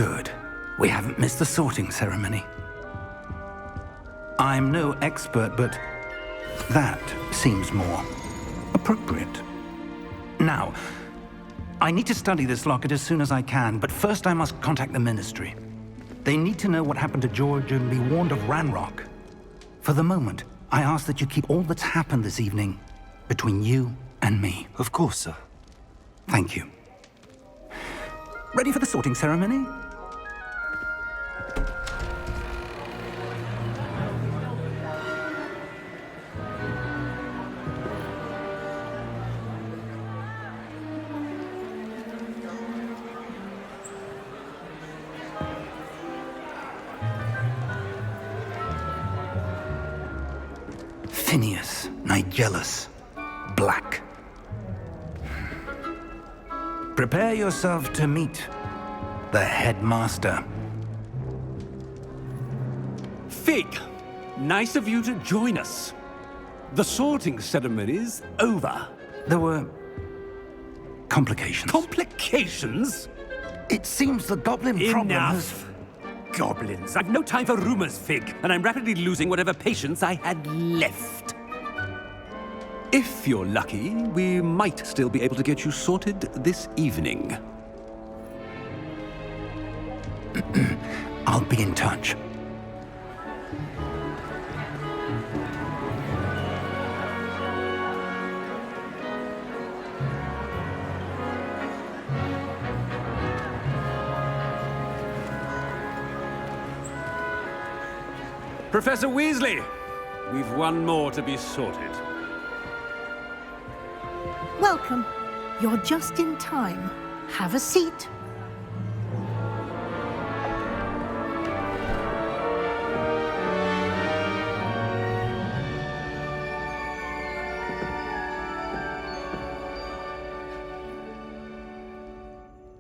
Good. We haven't missed the sorting ceremony. I'm no expert, but that seems more appropriate. Now, I need to study this locket as soon as I can, but first I must contact the Ministry. They need to know what happened to George and be warned of Ranrock. For the moment, I ask that you keep all that's happened this evening between you and me. Of course, sir. Thank you. Ready for the sorting ceremony? Phineas, Nigellus, Black. Prepare yourself to meet the headmaster. Fig, nice of you to join us. The sorting ceremony's over. There were complications. Complications? It seems the goblin problem has... Enough. Goblins. I've no time for rumors, Fig, and I'm rapidly losing whatever patience I had left. If you're lucky, we might still be able to get you sorted this evening. I'll be in touch. Professor Weasley, we've one more to be sorted. Welcome. You're just in time. Have a seat.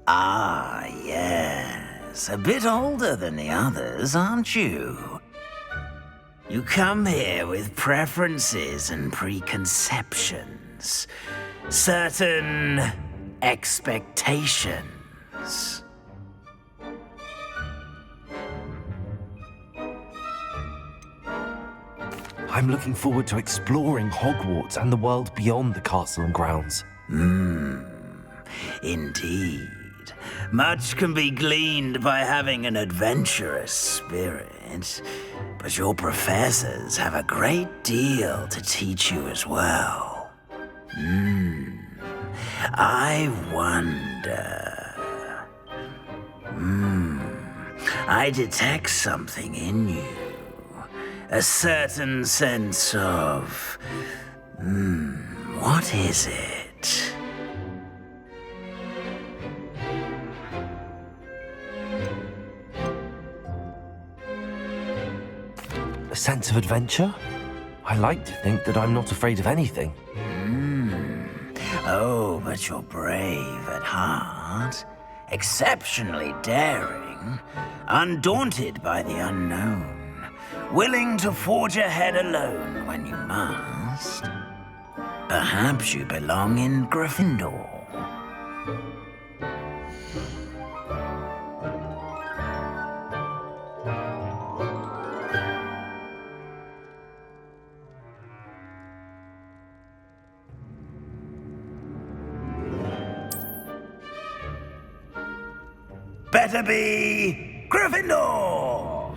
Ah, yes. A bit older than the others, aren't you? You come here with preferences and preconceptions. Certain expectations. I'm looking forward to exploring Hogwarts and the world beyond the castle and grounds. Indeed. Much can be gleaned by having an adventurous spirit, but your professors have a great deal to teach you as well. I wonder... I detect something in you. A certain sense of... what is it? A sense of adventure? I like to think that I'm not afraid of anything. Oh, but you're brave at heart, exceptionally daring, undaunted by the unknown, willing to forge ahead alone when you must. Perhaps you belong in Gryffindor. Better be Gryffindor!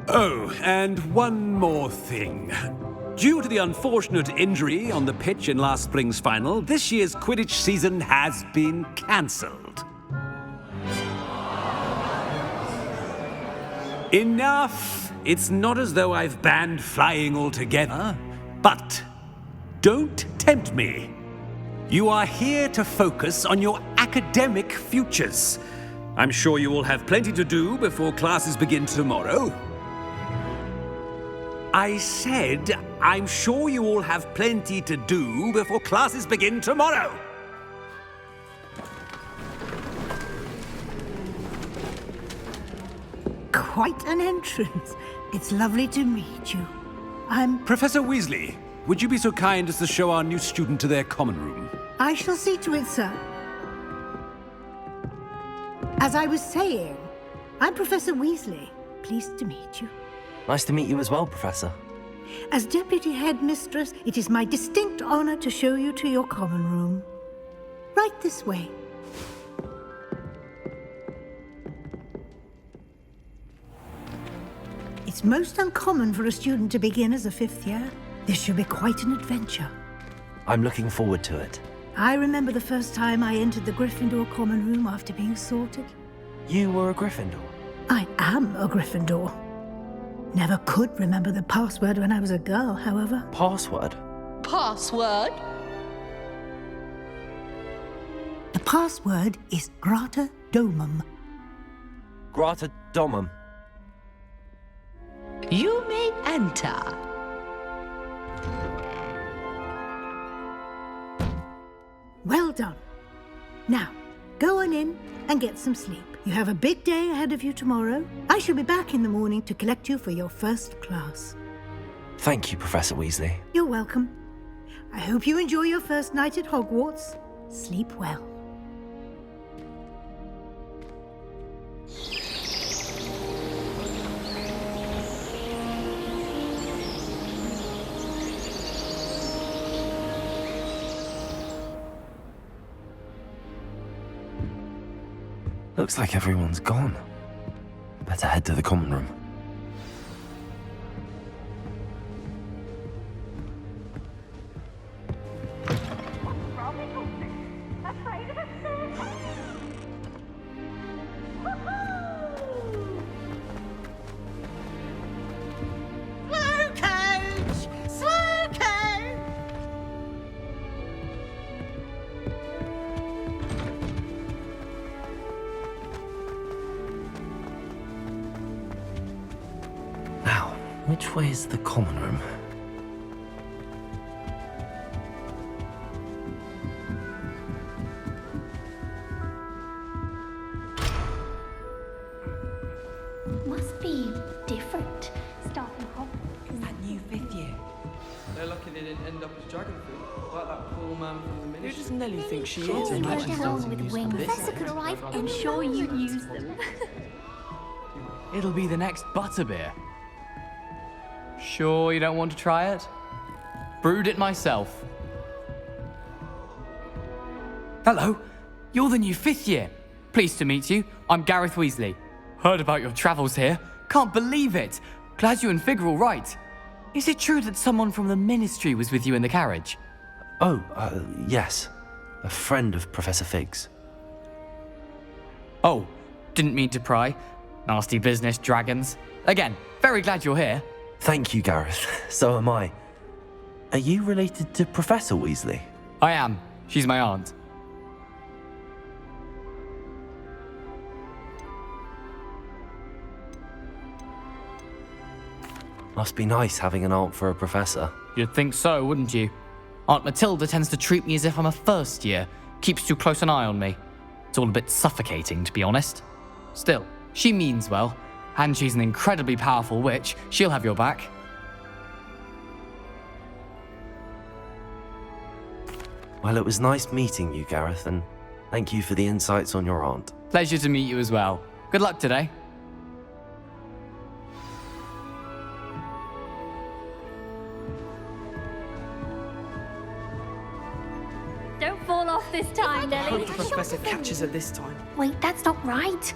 Oh, and one more thing. Due to the unfortunate injury on the pitch in last spring's final, this year's Quidditch season has been cancelled. Enough! It's not as though I've banned flying altogether, but don't tempt me. You are here to focus on your academic futures. I'm sure you will have plenty to do before classes begin tomorrow. I said, I'm sure you all have plenty to do before classes begin tomorrow. quite an entrance. It's lovely to meet you. Professor Weasley, would you be so kind as to show our new student to their common room? I shall see to it, sir. As I was saying, I'm Professor Weasley. Pleased to meet you. Nice to meet you as well, Professor. As Deputy Headmistress, it is my distinct honor to show you to your common room. Right this way. It's most uncommon for a student to begin as a fifth year. This should be quite an adventure. I'm looking forward to it. I remember the first time I entered the Gryffindor common room after being sorted. You were a Gryffindor? I am a Gryffindor. Never could remember the password when I was a girl, however. Password? Password? The password is Grata Domum. Grata Domum. You may enter. Well done. Now, go on in and get some sleep. You have a big day ahead of you tomorrow. I shall be back in the morning to collect you for your first class. Thank you, Professor Weasley. You're welcome. I hope you enjoy your first night at Hogwarts. Sleep well. Looks like everyone's gone. Better head to the common room. Which way is the common room? Must be different starting off. That new fifth year. They're lucky they didn't end up as dragon fruit, like that poor man from the Who ministry. does Nelly think she Sure, is? you Imagine get starting on with using wings. this. Professor could arrive and sure you'd use them. It'll be the next butterbeer. Sure you don't want to try it? Brewed it myself. Hello, you're the new fifth year. Pleased to meet you. I'm Gareth Weasley. Heard about your travels here. Can't believe it. Glad you and Fig are all right. Is it true that someone from the Ministry was with you in the carriage? Oh, yes. A friend of Professor Fig's. Oh, didn't mean to pry. Nasty business, dragons. Again, very glad you're here. Thank you, Gareth. So am I. Are you related to Professor Weasley? I am. She's my aunt. Must be nice having an aunt for a professor. You'd think so, wouldn't you? Aunt Matilda tends to treat me as if I'm a first year. Keeps too close an eye on me. It's all a bit suffocating, to be honest. Still, she means well. And she's an incredibly powerful witch. She'll have your back. Well, it was nice meeting you, Gareth, and thank you for the insights on your aunt. Pleasure to meet you as well. Good luck today. Don't fall off this time, Nelly. The professor catches her this time. Wait, that's not right.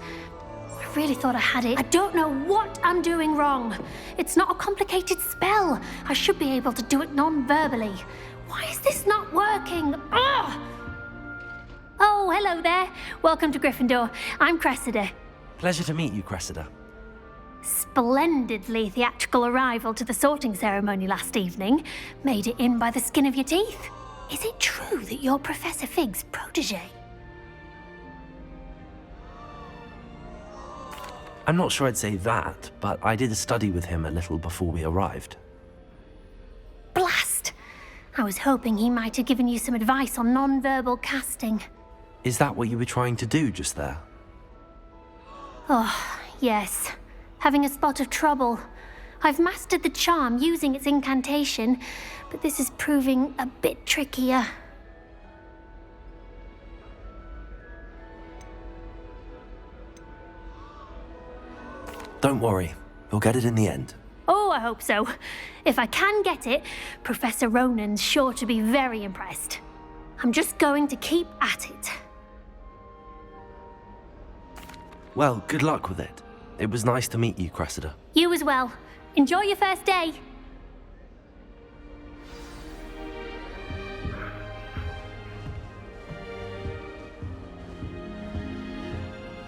I really thought I had it. I don't know what I'm doing wrong. It's not a complicated spell. I should be able to do it non-verbally. Why is this not working? Ugh! Oh, hello there. Welcome to Gryffindor. I'm Cressida. Pleasure to meet you, Cressida. Splendidly theatrical arrival to the sorting ceremony last evening. Made it in by the skin of your teeth. Is it true that you're Professor Fig's protege? I'm not sure I'd say that, but I did a study with him a little before we arrived. Blast! I was hoping he might have given you some advice on non-verbal casting. Is that what you were trying to do just there? Oh, yes. having a spot of trouble. I've mastered the charm using its incantation, but this is proving a bit trickier. Don't worry, you'll get it in the end. Oh, I hope so. If I can get it, Professor Ronan's sure to be very impressed. I'm just going to keep at it. Well, good luck with it. It was nice to meet you, Cressida. You as well. Enjoy your first day.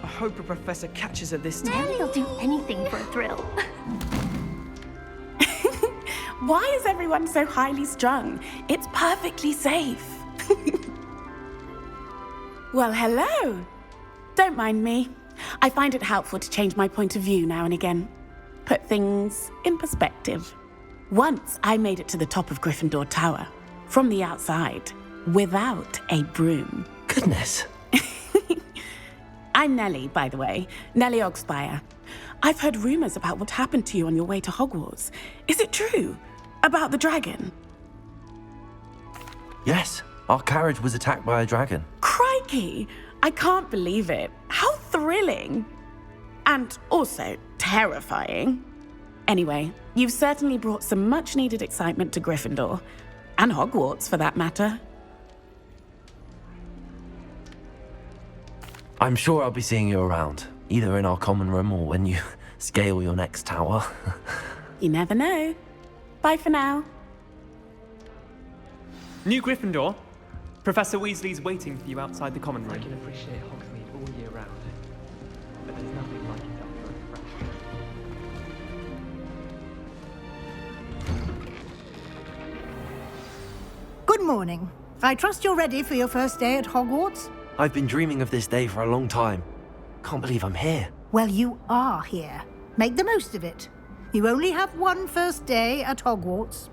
I hope a professor catches her this time. Nelly'll do anything for a thrill. Why is everyone so highly strung? It's perfectly safe. Well, hello. Don't mind me. I find it helpful to change my point of view now and again. Put things in perspective. Once I made it to the top of Gryffindor Tower, from the outside, without a broom. Goodness. I'm Nellie, by the way. Nellie Ogspire. I've heard rumors about what happened to you on your way to Hogwarts. Is it true? About the dragon? Yes, our carriage was attacked by a dragon. Crikey! I can't believe it. How thrilling! And also terrifying. Anyway, you've certainly brought some much-needed excitement to Gryffindor. And Hogwarts, for that matter. I'm sure I'll be seeing you around, either in our common room or when you scale your next tower. You never know. Bye for now. New Gryffindor. Professor Weasley's waiting for you outside the common room. I can appreciate Hogsmeade all year round, but there's nothing like it after a refreshment. Good morning. I trust you're ready for your first day at Hogwarts? I've been dreaming of this day for a long time. Can't believe I'm here. Well, you are here. Make the most of it. You only have one first day at Hogwarts.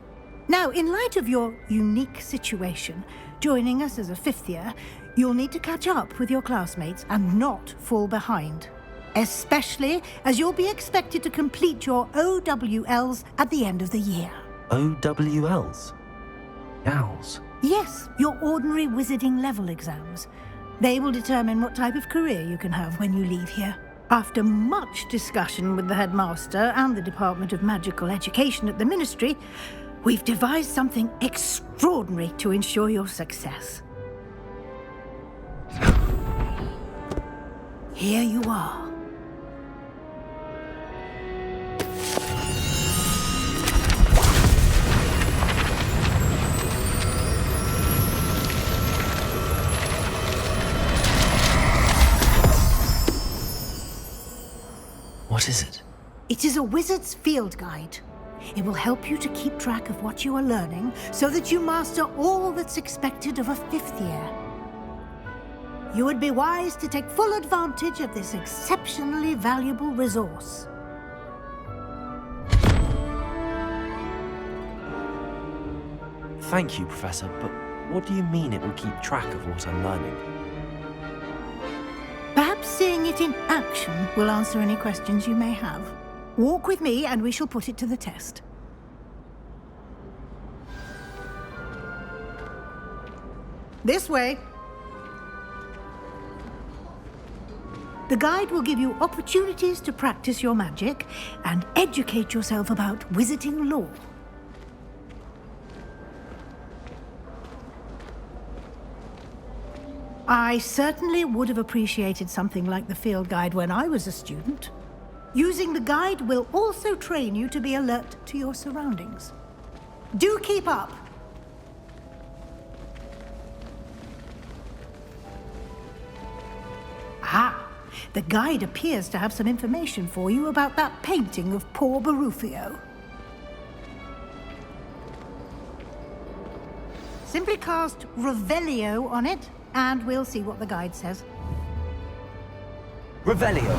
Now, in light of your unique situation, joining us as a fifth year, you'll need to catch up with your classmates and not fall behind. Especially as you'll be expected to complete your OWLs at the end of the year. OWLs? Owls? Yes, your ordinary wizarding level exams. They will determine what type of career you can have when you leave here. After much discussion with the headmaster and the Department of Magical Education at the Ministry, we've devised something extraordinary to ensure your success. Here you are. What is it? It is a wizard's field guide. It will help you to keep track of what you are learning so that you master all that's expected of a fifth year. You would be wise to take full advantage of this exceptionally valuable resource. Thank you, Professor, but what do you mean it will keep track of what I'm learning? Perhaps seeing it in action will answer any questions you may have. Walk with me and we shall put it to the test. This way. The guide will give you opportunities to practice your magic and educate yourself about wizarding lore. I certainly would have appreciated something like the field guide when I was a student. Using the guide will also train you to be alert to your surroundings. Do keep up. Ah, the guide appears to have some information for you about that painting of poor Barufio. Simply cast Revelio on it, and we'll see what the guide says. Revelio.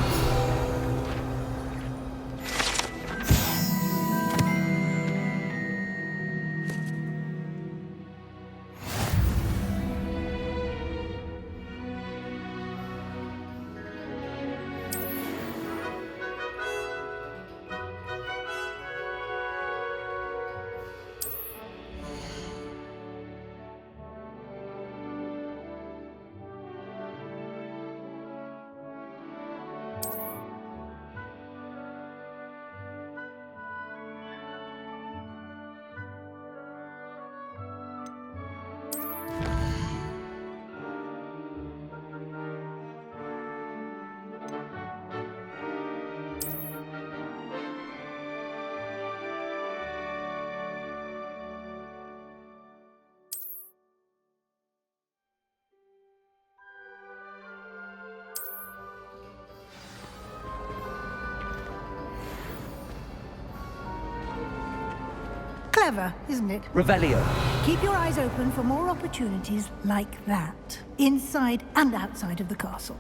Clever, isn't it? Revelio. Keep your eyes open for more opportunities like that, inside and outside of the castle.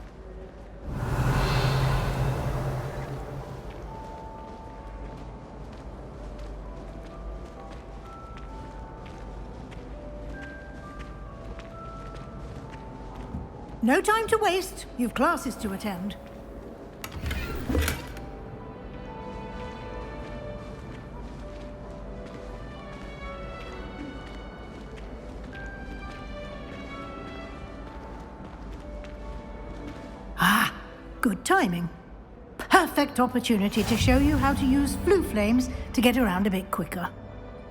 No time to waste. You've classes to attend. Ah, good timing. Perfect opportunity to show you how to use flue flames to get around a bit quicker.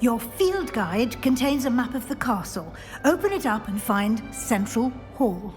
Your field guide contains a map of the castle. Open it up and find Central Hall.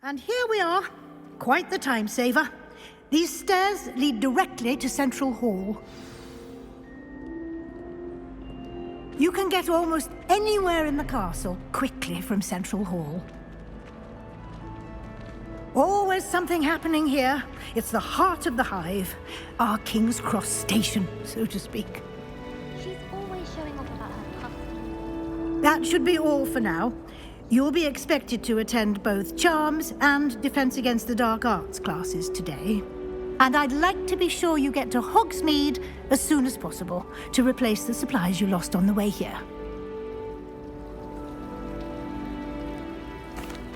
And here we are. Quite the time saver. These stairs lead directly to Central Hall. You can get almost anywhere in the castle quickly from Central Hall. Always something happening here. It's the heart of the hive. Our King's Cross station, so to speak. She's always showing off about her puppy. That should be all for now. You'll be expected to attend both Charms and Defense Against the Dark Arts classes today. And I'd like to be sure you get to Hogsmeade as soon as possible to replace the supplies you lost on the way here.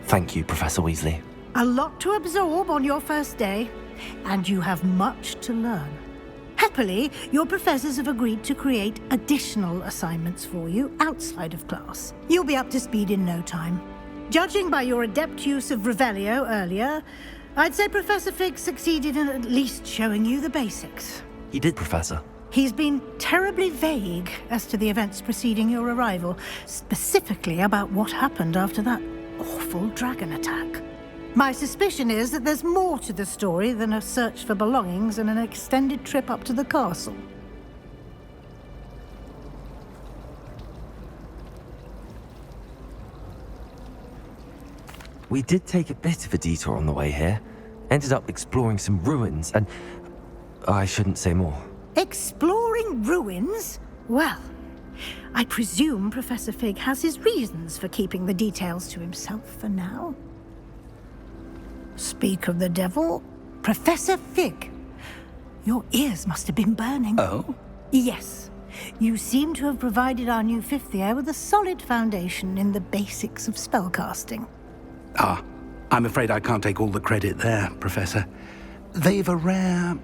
Thank you, Professor Weasley. A lot to absorb on your first day, and you have much to learn. Happily, your professors have agreed to create additional assignments for you outside of class. You'll be up to speed in no time. Judging by your adept use of Revelio earlier, I'd say Professor Fig succeeded in at least showing you the basics. He did, Professor. He's been terribly vague as to the events preceding your arrival, specifically about what happened after that awful dragon attack. My suspicion is that there's more to the story than a search for belongings and an extended trip up to the castle. We did take a bit of a detour on the way here. Ended up exploring some ruins and... I shouldn't say more. Exploring ruins? Well, I presume Professor Fig has his reasons for keeping the details to himself for now. Speak of the devil, Professor Fig. Your ears must have been burning. Oh? Yes. You seem to have provided our new fifth year with a solid foundation in the basics of spellcasting. Ah, I'm afraid I can't take all the credit there, Professor. They've a rare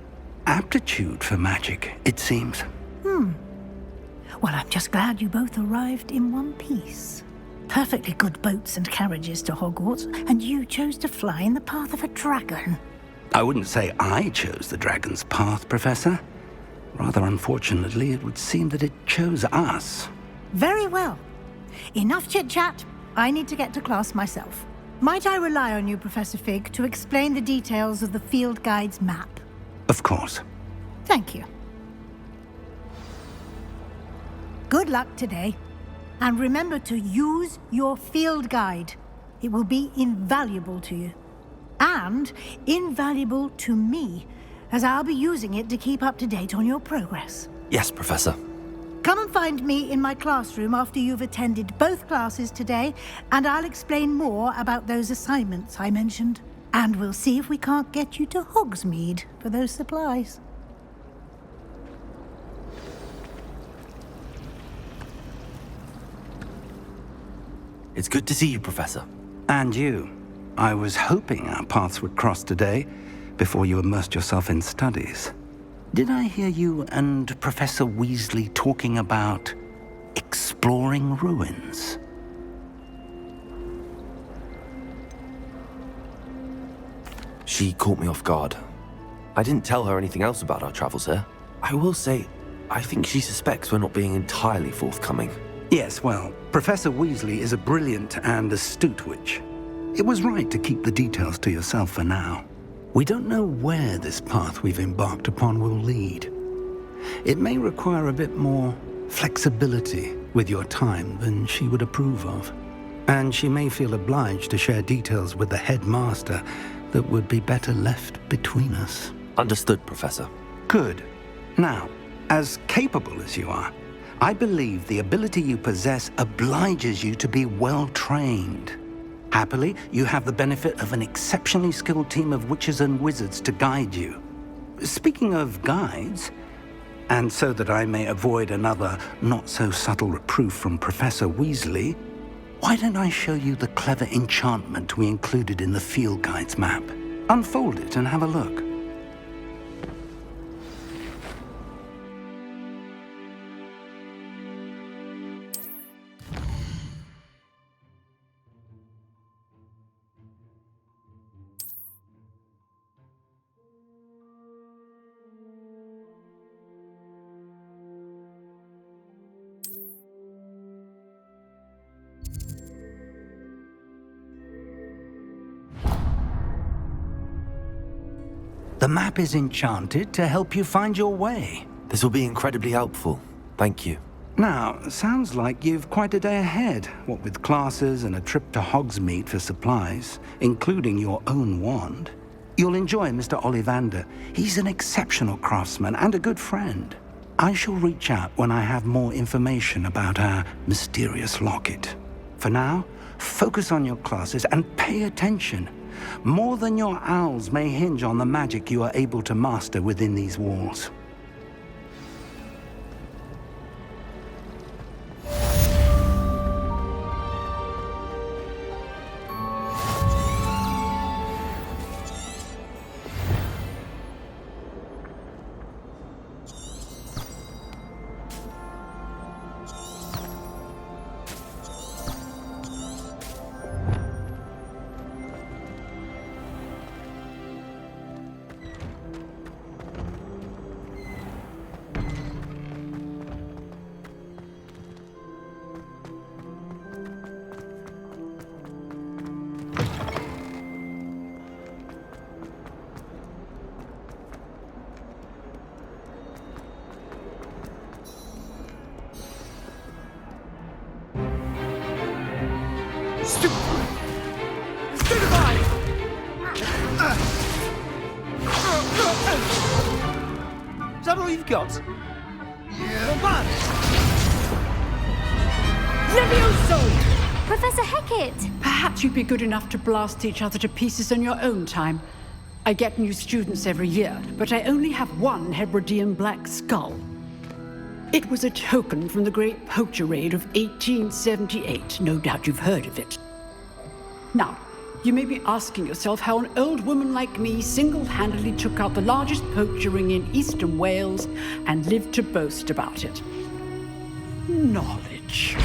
aptitude for magic, it seems. Well, I'm just glad you both arrived in one piece. Perfectly good boats and carriages to Hogwarts, and you chose to fly in the path of a dragon. I wouldn't say I chose the dragon's path, Professor. Rather unfortunately, it would seem that it chose us. Very well. Enough chit-chat. I need to get to class myself. Might I rely on you, Professor Fig, to explain the details of the field guide's map? Of course. Thank you. Good luck today. And remember to use your field guide. It will be invaluable to you. And invaluable to me, as I'll be using it to keep up to date on your progress. Yes, Professor. Come and find me in my classroom after you've attended both classes today, and I'll explain more about those assignments I mentioned. And we'll see if we can't get you to Hogsmeade for those supplies. It's good to see you, Professor. And you. I was hoping our paths would cross today, before you immersed yourself in studies. Did I hear you and Professor Weasley talking about exploring ruins? She caught me off guard. I didn't tell her anything else about our travels here. I will say, I think she suspects we're not being entirely forthcoming. Yes, well, Professor Weasley is a brilliant and astute witch. It was right to keep the details to yourself for now. We don't know where this path we've embarked upon will lead. It may require a bit more flexibility with your time than she would approve of. And she may feel obliged to share details with the headmaster that would be better left between us. Understood, Professor. Good. Now, as capable as you are, I believe the ability you possess obliges you to be well-trained. Happily, you have the benefit of an exceptionally skilled team of witches and wizards to guide you. Speaking of guides, and so that I may avoid another not-so-subtle reproof from Professor Weasley, why don't I show you the clever enchantment we included in the field guide's map? Unfold it and have a look. The map is enchanted to help you find your way. This will be incredibly helpful. Thank you. Now, sounds like you've quite a day ahead, what with classes and a trip to Hogsmeade for supplies, including your own wand. You'll enjoy Mr. Ollivander. He's an exceptional craftsman and a good friend. I shall reach out when I have more information about our mysterious locket. For now, focus on your classes and pay attention. More than your owls may hinge on the magic you are able to master within these walls. Is that all you've got? Levioso! Professor Hecat! Perhaps you'd be good enough to blast each other to pieces in your own time. I get new students every year, but I only have one Hebridean black skull. It was a token from the Great Poacher Raid of 1878. No doubt you've heard of it. Now, you may be asking yourself how an old woman like me single-handedly took out the largest poacher ring in eastern Wales and lived to boast about it. Knowledge.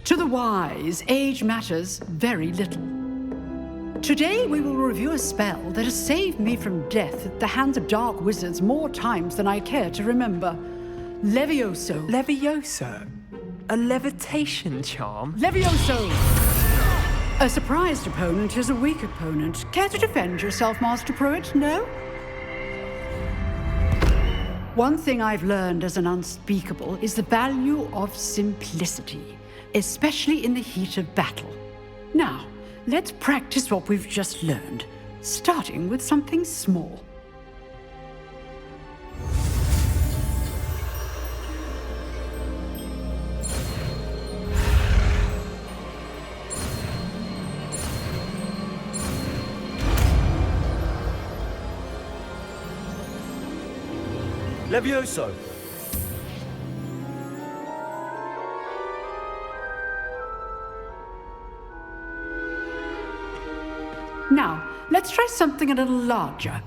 To the wise, age matters very little. Today we will review a spell that has saved me from death at the hands of dark wizards more times than I care to remember. Levioso. Levioso? A levitation charm? Levioso! A surprised opponent is a weak opponent. Care to defend yourself, Master Pruitt? No? One thing I've learned as an unspeakable is the value of simplicity, especially in the heat of battle. Now, let's practice what we've just learned, starting with something small. Levioso! Now, let's try something a little larger.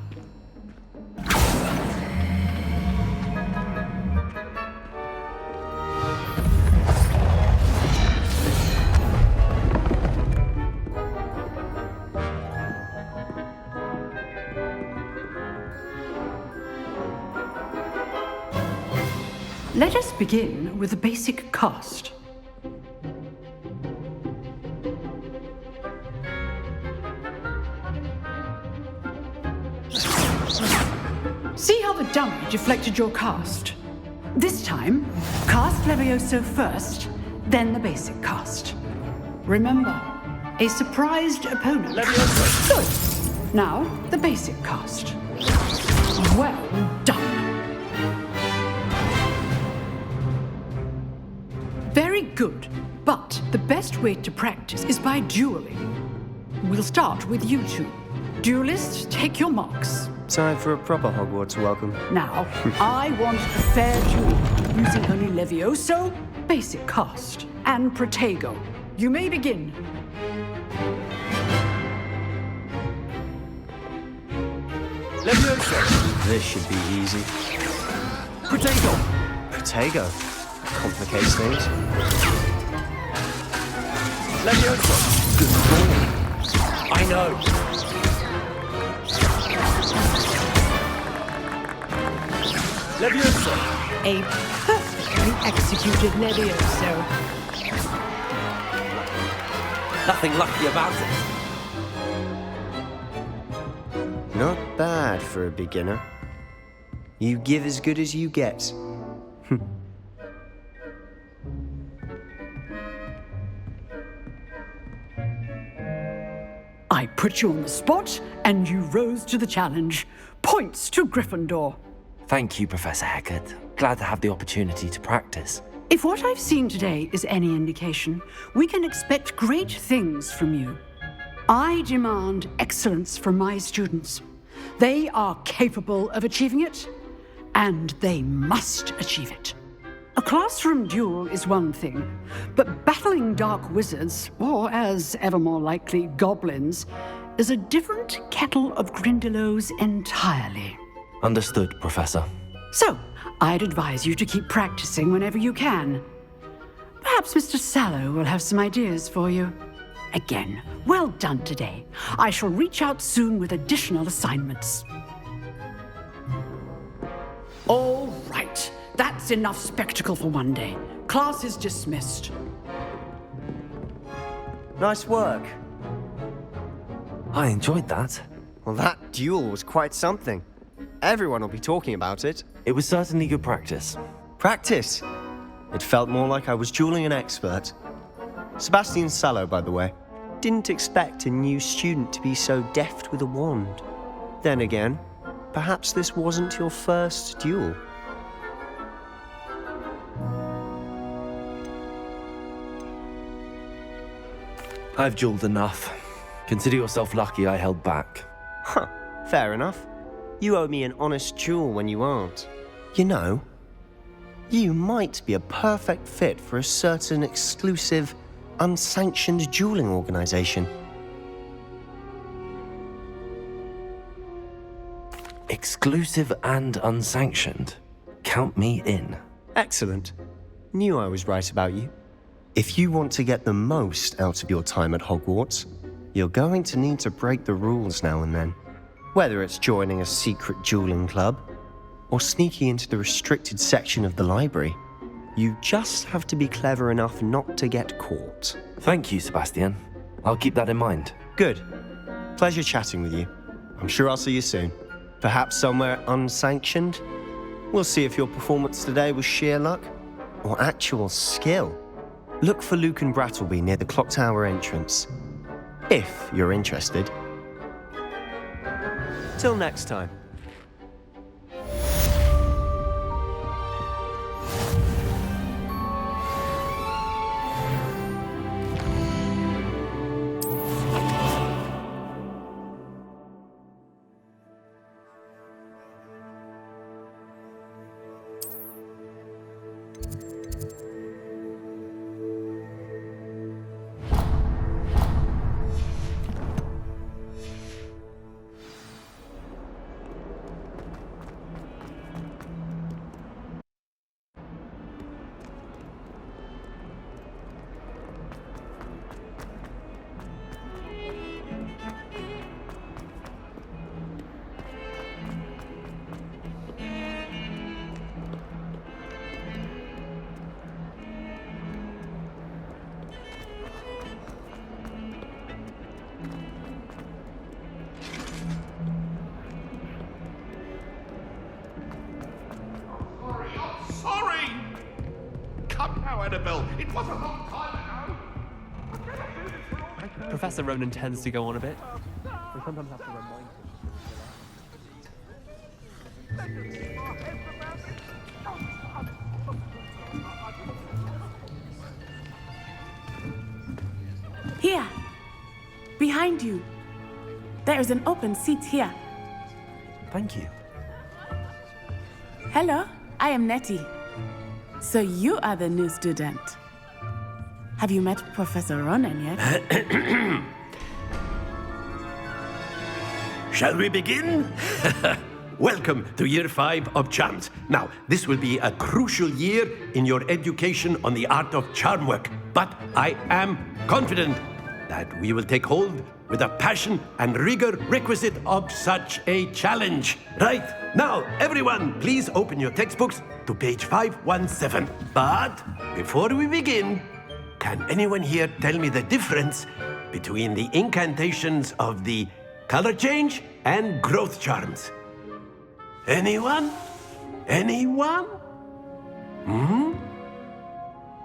Let us begin with the basic cast. See how the dummy deflected your cast? This time, cast Levioso first, then the basic cast. Remember, a surprised opponent. Levioso! Good. Now, the basic cast. Well done. Very good, but the best way to practice is by dueling. We'll start with you two. Duelists, take your marks. Time for a proper Hogwarts welcome. Now, I want a fair duel, using only Levioso, basic cast, and Protego. You may begin. Levioso! This should be easy. Protego! Protego. Complicates things. Levioso! Good boy. I know. Levioso! A perfectly executed Levioso. Nothing lucky about it. Not bad for a beginner. You give as good as you get. I put you on the spot, and you rose to the challenge. Points to Gryffindor. Thank you, Professor Hecat. Glad to have the opportunity to practice. If what I've seen today is any indication, we can expect great things from you. I demand excellence from my students. They are capable of achieving it, and they must achieve it. A classroom duel is one thing, but battling dark wizards, or as ever more likely, goblins, is a different kettle of Grindylows entirely. Understood, Professor. So, I'd advise you to keep practicing whenever you can. Perhaps Mr. Sallow will have some ideas for you. Again, well done today. I shall reach out soon with additional assignments. All right. That's enough spectacle for one day. Class is dismissed. Nice work. I enjoyed that. Well, that duel was quite something. Everyone will be talking about it. It was certainly good practice. Practice? It felt more like I was dueling an expert. Sebastian Sallow, by the way. Didn't expect a new student to be so deft with a wand. Then again, perhaps this wasn't your first duel. I've dueled enough. Consider yourself lucky I held back. Huh, fair enough. You owe me an honest duel when you aren't. You know, you might be a perfect fit for a certain exclusive, unsanctioned dueling organization. Exclusive and unsanctioned. Count me in. Excellent. Knew I was right about you. If you want to get the most out of your time at Hogwarts, you're going to need to break the rules now and then. Whether it's joining a secret dueling club, or sneaking into the restricted section of the library, you just have to be clever enough not to get caught. Thank you, Sebastian. I'll keep that in mind. Good. Pleasure chatting with you. I'm sure I'll see you soon. Perhaps somewhere unsanctioned? We'll see if your performance today was sheer luck or actual skill. Look for Luke and Brattleby near the clock tower entrance, if you're interested. Till next time. Annabelle. It was a long time ago. Professor Ronan tends to go on a bit. We sometimes have to remind him. Here. Behind you. There is an open seat here. Thank you. Hello, I am Nettie. So you are the new student. Have you met Professor Ronan yet? Shall we begin? Welcome to Year 5 of Charms. Now, this will be a crucial year in your education on the art of charm work, but I am confident that we will take hold with the passion and rigor requisite of such a challenge. Right, now, everyone, please open your textbooks to page 517. But before we begin, can anyone here tell me the difference between the incantations of the color change and growth charms? Anyone? Anyone?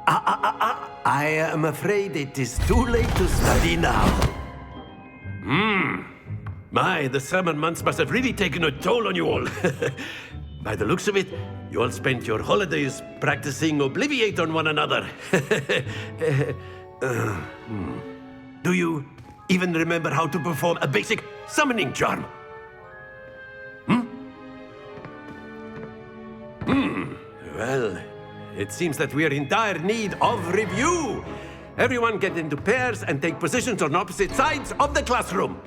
I am afraid it is too late to study now. My, the summer months must have really taken a toll on you all. By the looks of it, you all spent your holidays practicing Obliviate on one another. Do you even remember how to perform a basic summoning charm? Well, it seems that we are in dire need of review. Everyone get into pairs and take positions on opposite sides of the classroom.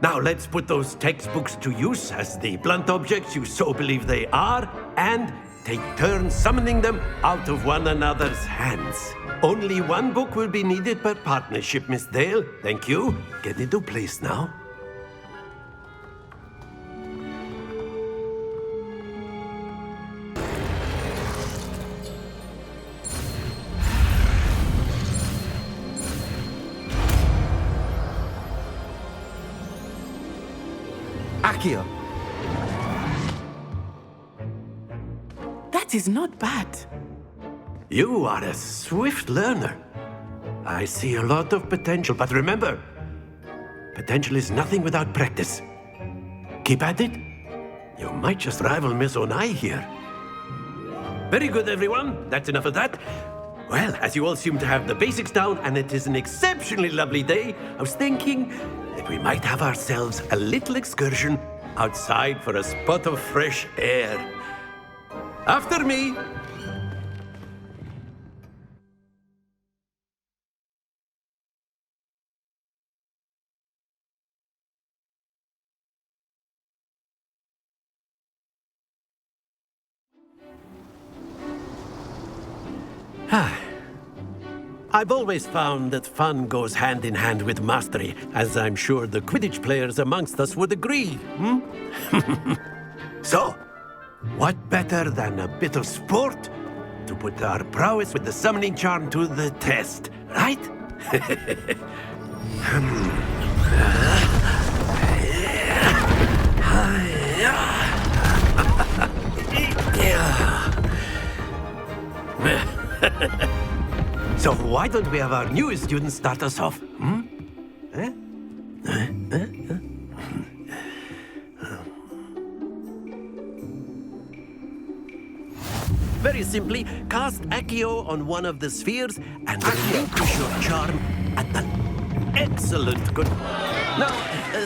Now let's put those textbooks to use as the blunt objects you so believe they are, and take turns summoning them out of one another's hands. Only one book will be needed per partnership, Miss Dale. Thank you. Get into place now. Accio. That is not bad. You are a swift learner. I see a lot of potential, but remember, potential is nothing without practice. Keep at it. You might just rival Miss Onai here. Very good, everyone. That's enough of that. Well, as you all seem to have the basics down, and it is an exceptionally lovely day, I was thinking that we might have ourselves a little excursion outside for a spot of fresh air. After me. I've always found that fun goes hand in hand with mastery, as I'm sure the Quidditch players amongst us would agree. So, what better than a bit of sport to put our prowess with the summoning charm to the test, right? So why don't we have our newest student start us off? Very simply, cast Accio on one of the spheres and relinquish your charm at the... Excellent, good. Now,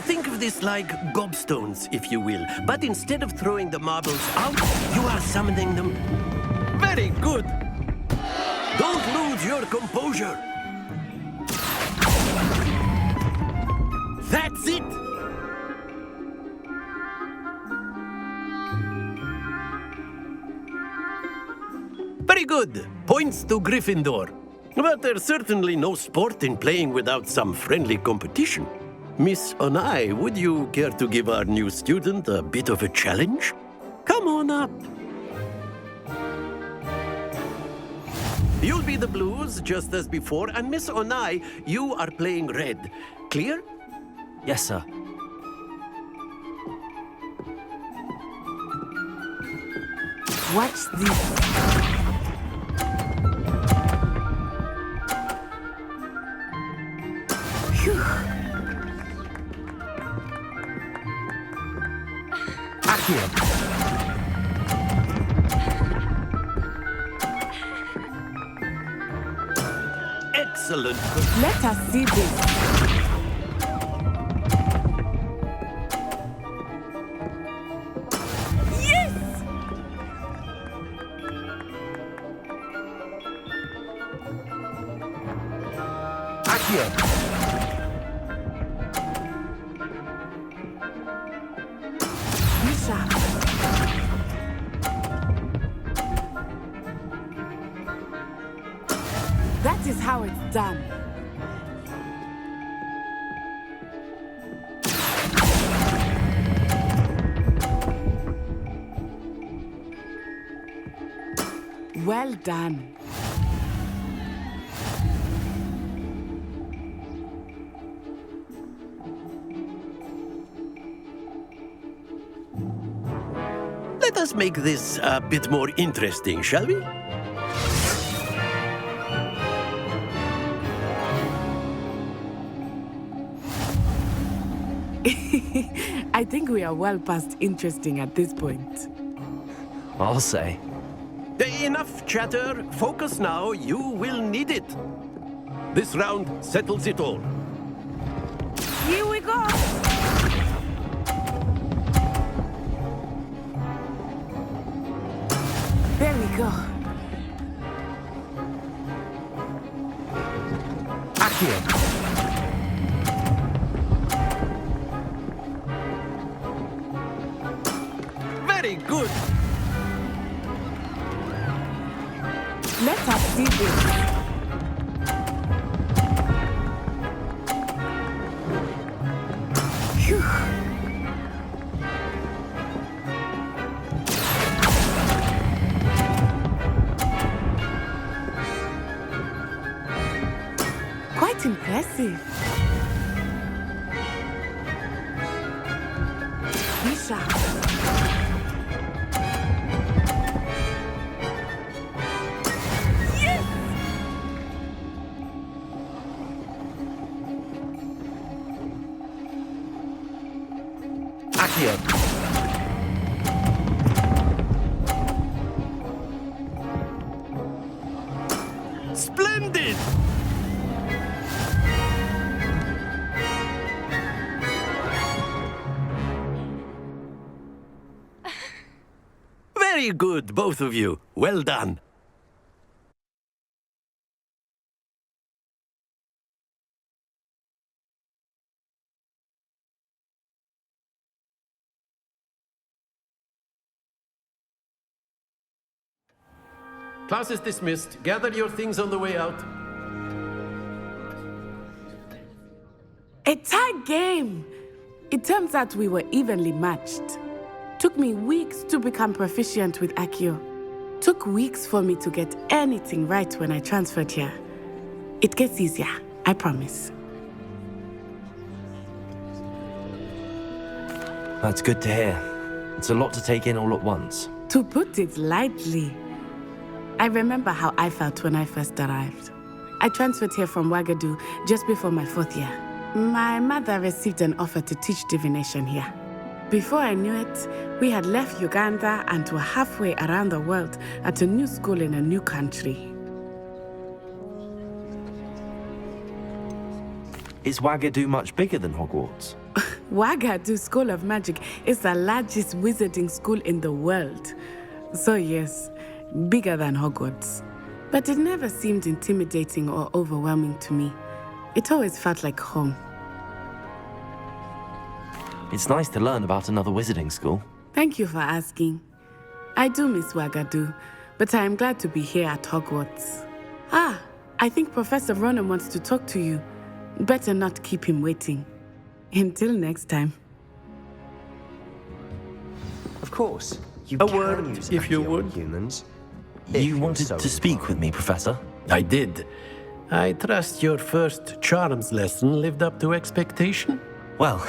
think of this like gobstones, if you will. But instead of throwing the marbles out, you are summoning them. Very good. Don't lose your composure. That's it. Very good. Points to Gryffindor. But there's certainly no sport in playing without some friendly competition. Miss Onai, would you care to give our new student a bit of a challenge? Come on up. You'll be the blues, just as before, and Miss Onai, you are playing red. Clear? Yes, sir. Watch this. Excellent. Let us see this. Yes! Accio! That is how it's done. Well done. Let us make this a bit more interesting, shall we? I think we are well past interesting at this point. I'll say. Enough chatter. Focus now. You will need it. This round settles it all. Here we go. There we go. Accio! Very good. Let us see this. Phew. Quite impressive. Bishop. Accio! Splendid! Very good, both of you. Well done. Class is dismissed. Gather your things on the way out. A tight game. It turns out we were evenly matched. Took me weeks to become proficient with Accio. Took weeks for me to get anything right when I transferred here. It gets easier, I promise. That's good to hear. It's a lot to take in all at once. To put it lightly, I remember how I felt when I first arrived. I transferred here from Ouagadougou just before my 4th year. My mother received an offer to teach divination here. Before I knew it, we had left Uganda and were halfway around the world at a new school in a new country. Is Ouagadougou much bigger than Hogwarts? Ouagadougou School of Magic is the largest wizarding school in the world. So yes, bigger than Hogwarts. But it never seemed intimidating or overwhelming to me. It always felt like home. It's nice to learn about another wizarding school. Thank you for asking. I do miss Ouagadougou, but I am glad to be here at Hogwarts. Ah, I think Professor Ronan wants to talk to you. Better not keep him waiting. Until next time. Of course. You A can word, use if you Accio would. on humans. You wanted to speak with me, Professor? I did. I trust your first charms lesson lived up to expectation? Well,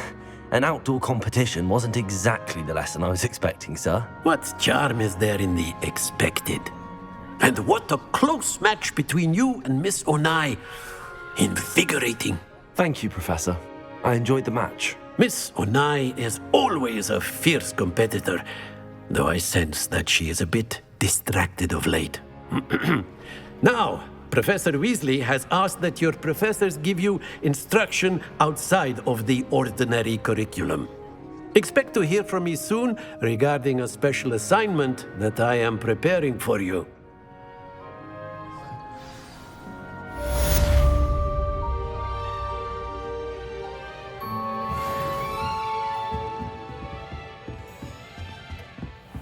an outdoor competition wasn't exactly the lesson I was expecting, sir. What charm is there in the expected? And what a close match between you and Miss Onai. Invigorating. Thank you, Professor. I enjoyed the match. Miss Onai is always a fierce competitor, though I sense that she is a bit distracted of late. Now, Professor Weasley has asked that your professors give you instruction outside of the ordinary curriculum. Expect to hear from me soon regarding a special assignment that I am preparing for you.